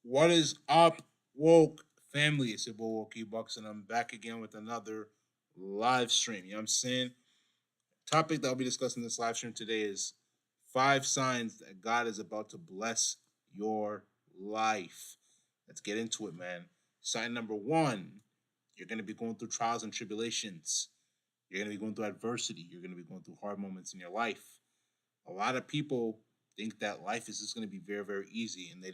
What is up, woke family? It's your boy Wokey Bucks, and I'm back again with another live stream. You know what I'm saying? Topic that I'll be discussing in this live stream today is 5 signs that God is about to bless your life. Let's get into it, man. Sign number one, you're going to be going through trials and tribulations. You're going to be going through adversity. You're going to be going through hard moments in your life. A lot of people think that life is just going to be very, very easy, and they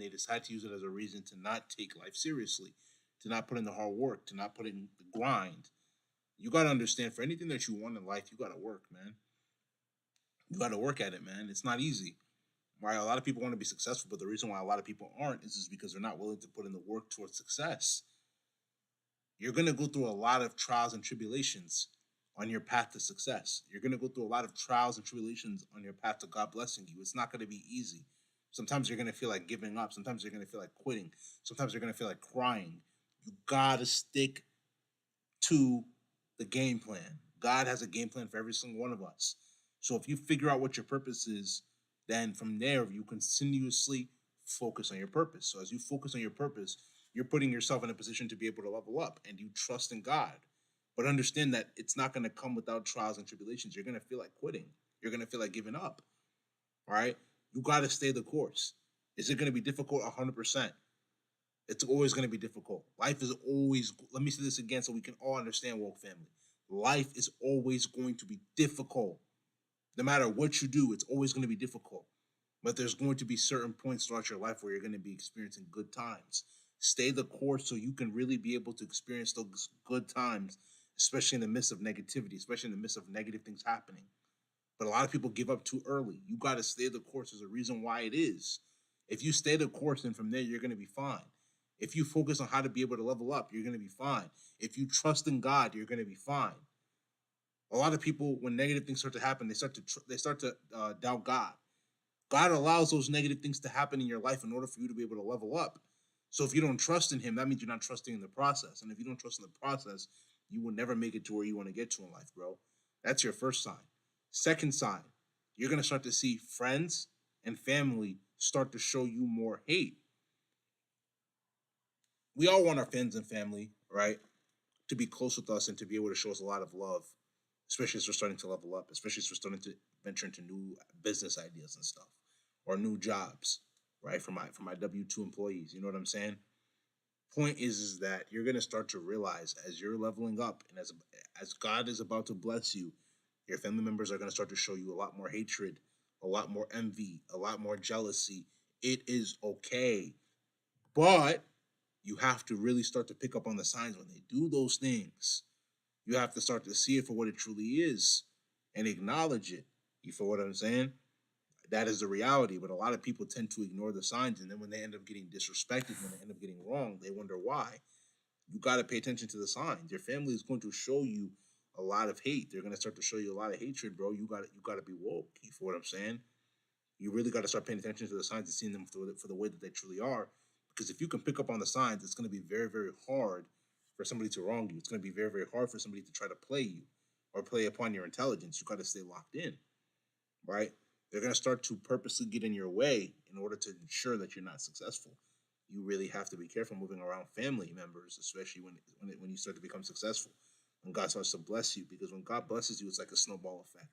decide to use it as a reason to not take life seriously, to not put in the hard work, to not put in the grind. You got to understand, for anything that you want in life, you got to work, man. You got to work at it, man. It's not easy. Right? A lot of people want to be successful, but the reason why a lot of people aren't is just because they're not willing to put in the work towards success. You're going to go through a lot of trials and tribulations on your path to success. You're going to go through a lot of trials and tribulations on your path to God blessing you. It's not going to be easy. Sometimes you're going to feel like giving up. Sometimes you're going to feel like quitting. Sometimes you're going to feel like crying. You got to stick to the game plan. God has a game plan for every single one of us. So if you figure out what your purpose is, then from there you continuously focus on your purpose. So as you focus on your purpose, you're putting yourself in a position to be able to level up, and you trust in God. But understand that it's not going to come without trials and tribulations. You're going to feel like quitting. You're going to feel like giving up. All right? You got to stay the course. Is it going to be difficult? 100%. It's always going to be difficult. Life is always, let me say this again so we can all understand, woke family. Life is always going to be difficult. No matter what you do, it's always going to be difficult. But there's going to be certain points throughout your life where you're going to be experiencing good times. Stay the course so you can really be able to experience those good times, especially in the midst of negativity, especially in the midst of negative things happening. But a lot of people give up too early. You got to stay the course. There's a reason why it is. If you stay the course, then from there, you're going to be fine. If you focus on how to be able to level up, you're going to be fine. If you trust in God, you're going to be fine. A lot of people, when negative things start to happen, they start to doubt God. God allows those negative things to happen in your life in order for you to be able to level up. So if you don't trust in Him, that means you're not trusting in the process. And if you don't trust in the process, you will never make it to where you want to get to in life, bro. That's your first sign. Second sign, you're gonna start to see friends and family start to show you more hate. We all want our friends and family, right, to be close with us and to be able to show us a lot of love, especially as we're starting to level up, especially as we're starting to venture into new business ideas and stuff, or new jobs, right? For my W-2 employees, you know what I'm saying? Point is that you're gonna start to realize as you're leveling up and as God is about to bless you, your family members are gonna start to show you a lot more hatred, a lot more envy, a lot more jealousy. It is okay, but you have to really start to pick up on the signs when they do those things. You have to start to see it for what it truly is and acknowledge it. You feel what I'm saying? That is the reality. But a lot of people tend to ignore the signs, and then when they end up getting disrespected, when they end up getting wrong, they wonder why. You got to pay attention to the signs. Your family is going to show you a lot of hate. They're going to start to show you a lot of hatred, bro. You got to be woke. You feel what I'm saying? You really got to start paying attention to the signs and seeing them for the way that they truly are. Because if you can pick up on the signs, it's going to be very, very hard for somebody to wrong you. It's going to be very, very hard for somebody to try to play you or play upon your intelligence. You got to stay locked in, right? They're going to start to purposely get in your way in order to ensure that you're not successful. You really have to be careful moving around family members, especially when you start to become successful. When God starts to bless you, because when God blesses you, it's like a snowball effect.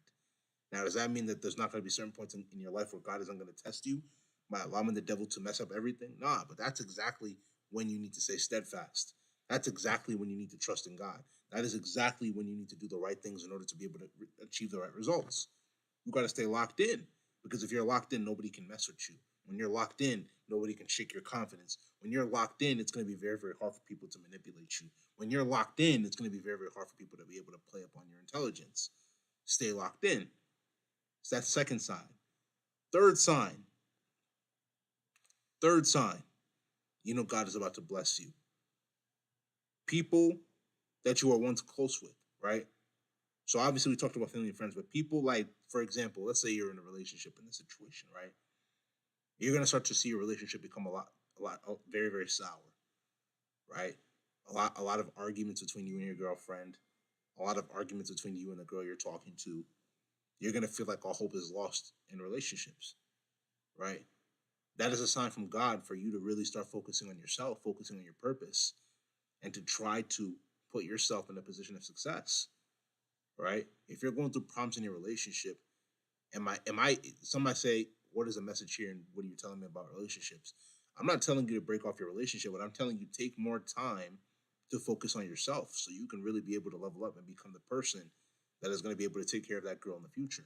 Now, does that mean that there's not going to be certain points in your life where God isn't going to test you by allowing the devil to mess up everything? Nah, but that's exactly when you need to stay steadfast. That's exactly when you need to trust in God. That is exactly when you need to do the right things in order to be able to achieve the right results. You got to stay locked in, because if you're locked in, nobody can mess with you. When you're locked in, nobody can shake your confidence. When you're locked in, it's going to be very, very hard for people to manipulate you. When you're locked in, it's going to be very, very hard for people to be able to play upon your intelligence. Stay locked in. So that's second sign. Third sign. Third sign. You know God is about to bless you. People that you were once close with, right? So obviously we talked about family and friends, but people like, for example, let's say you're in a relationship in this situation, right? You're gonna start to see your relationship become very, very sour, right? A lot of arguments between you and your girlfriend, a lot of arguments between you and the girl you're talking to. You're gonna feel like all hope is lost in relationships, right? that is a sign from God for you to really start focusing on yourself, focusing on your purpose, and to try to put yourself in a position of success, right? If you're going through problems in your relationship, some might say, what is the message here and what are you telling me about relationships? I'm not telling you to break off your relationship, but I'm telling you take more time to focus on yourself so you can really be able to level up and become the person that is going to be able to take care of that girl in the future.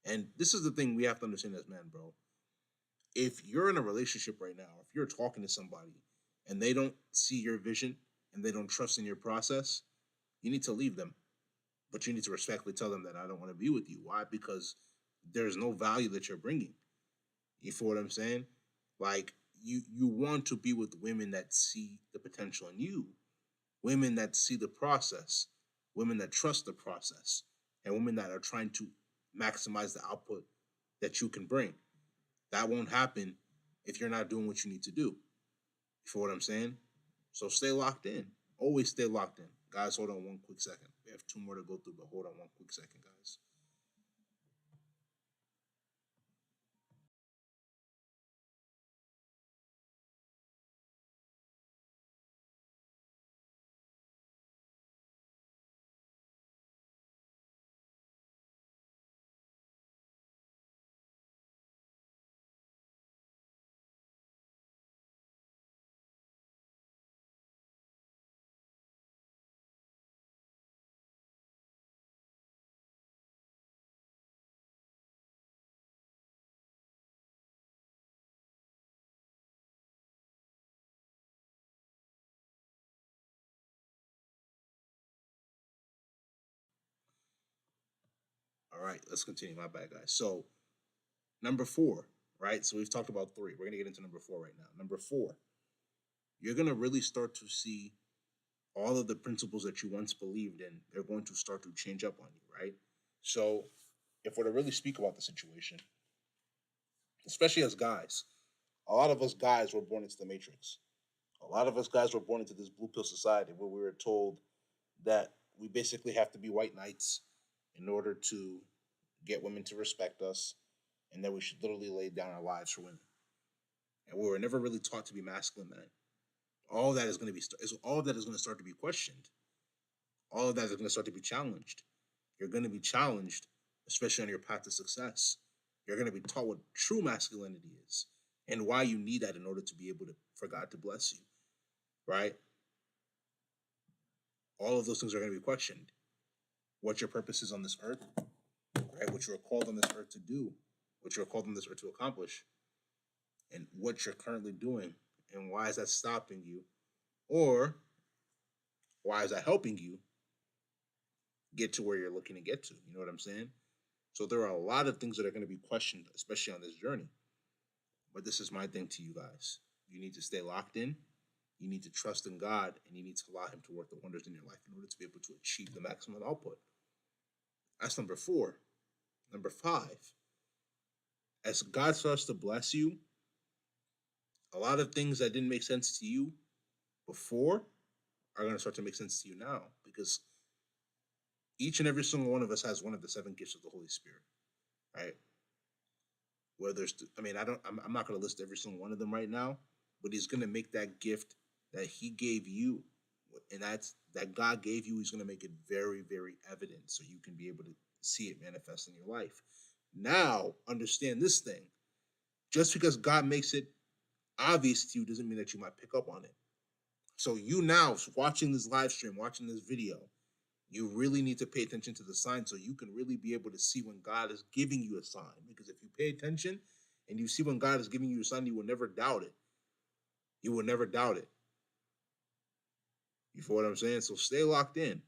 And this is the thing we have to understand as men, bro. If you're in a relationship right now, if you're talking to somebody and they don't see your vision and they don't trust in your process, you need to leave them. But you need to respectfully tell them that I don't want to be with you. Why? Because there's no value that you're bringing. You feel what I'm saying? Like you want to be with women that see the potential in you, women that see the process, women that trust the process, and women that are trying to maximize the output that you can bring. That won't happen if you're not doing what you need to do. You feel what I'm saying? So stay locked in. Always stay locked in. Guys, hold on one quick second. We have two more to go through, but hold on one quick second, guys. All right, let's continue. My bad, guys. So, number four, right? So, we've talked about three. We're going to get into number four right now. Number four, you're going to really start to see all of the principles that you once believed in, they're going to start to change up on you, right? So, if we're to really speak about the situation, especially as guys, a lot of us guys were born into the matrix. A lot of us guys were born into this blue pill society where we were told that we basically have to be white knights in order to get women to respect us, and that we should literally lay down our lives for women. And we were never really taught to be masculine men. All of that is going to be all of that is going to start to be questioned. All of that is going to start to be challenged. You're going to be challenged, especially on your path to success. You're going to be taught what true masculinity is and why you need that in order to be able to for God to bless you, right? All of those things are going to be questioned. What your purpose is on this earth, right? What you are called on this earth to do, what you are called on this earth to accomplish, and what you're currently doing, and why is that stopping you, or why is that helping you get to where you're looking to get to? You know what I'm saying? So there are a lot of things that are going to be questioned, especially on this journey. But this is my thing to you guys. You need to stay locked in. You need to trust in God, and you need to allow Him to work the wonders in your life in order to be able to achieve the maximum output. That's number four. Number five, as God starts to bless you, a lot of things that didn't make sense to you before are going to start to make sense to you now, because each and every single one of us has one of the seven gifts of the Holy Spirit, right? Where there's, I mean, I'm not going to list every single one of them right now, but He's going to make that gift that He gave you, and that God gave you. He's going to make it very, very evident so you can be able to see it manifest in your life. Now, understand this thing: just because God makes it obvious to you doesn't mean that you might pick up on it. So you now watching this live stream, watching this video, you really need to pay attention to the signs so you can really be able to see when God is giving you a sign. Because if you pay attention and you see when God is giving you a sign, you will never doubt it. You will never doubt it. You feel what I'm saying? So stay locked in.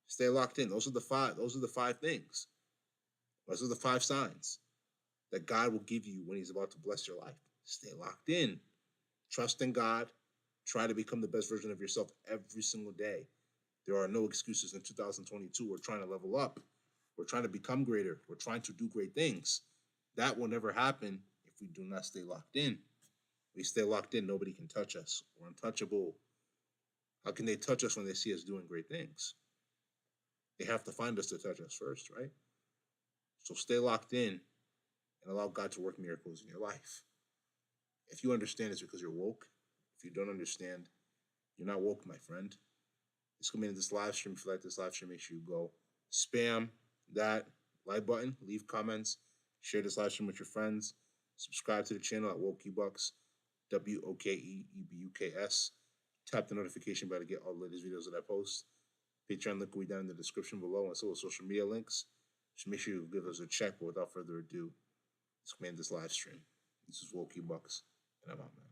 Stay locked in. Those are the five. Those are the five things. Those are the five signs that God will give you when He's about to bless your life. Stay locked in. Trust in God. Try to become the best version of yourself every single day. There are no excuses in 2022. We're trying to level up. We're trying to become greater. We're trying to do great things. That will never happen if we do not stay locked in. We stay locked in, nobody can touch us. We're untouchable. How can they touch us when they see us doing great things? They have to find us to touch us first, right? So stay locked in and allow God to work miracles in your life. If you understand, it's because you're woke. If you don't understand, you're not woke, my friend. It's coming in this live stream. If you like this live stream, make sure you go spam that like button, leave comments, share this live stream with your friends, subscribe to the channel at Wokey Bucks, WOKEEBUKS. Tap the notification bell to get all the latest videos that I post. Patreon link will be down in the description below, and so will social media links. So make sure you give us a check. But without further ado, let's command this live stream. This is Wokey Bucks, and I'm out, man.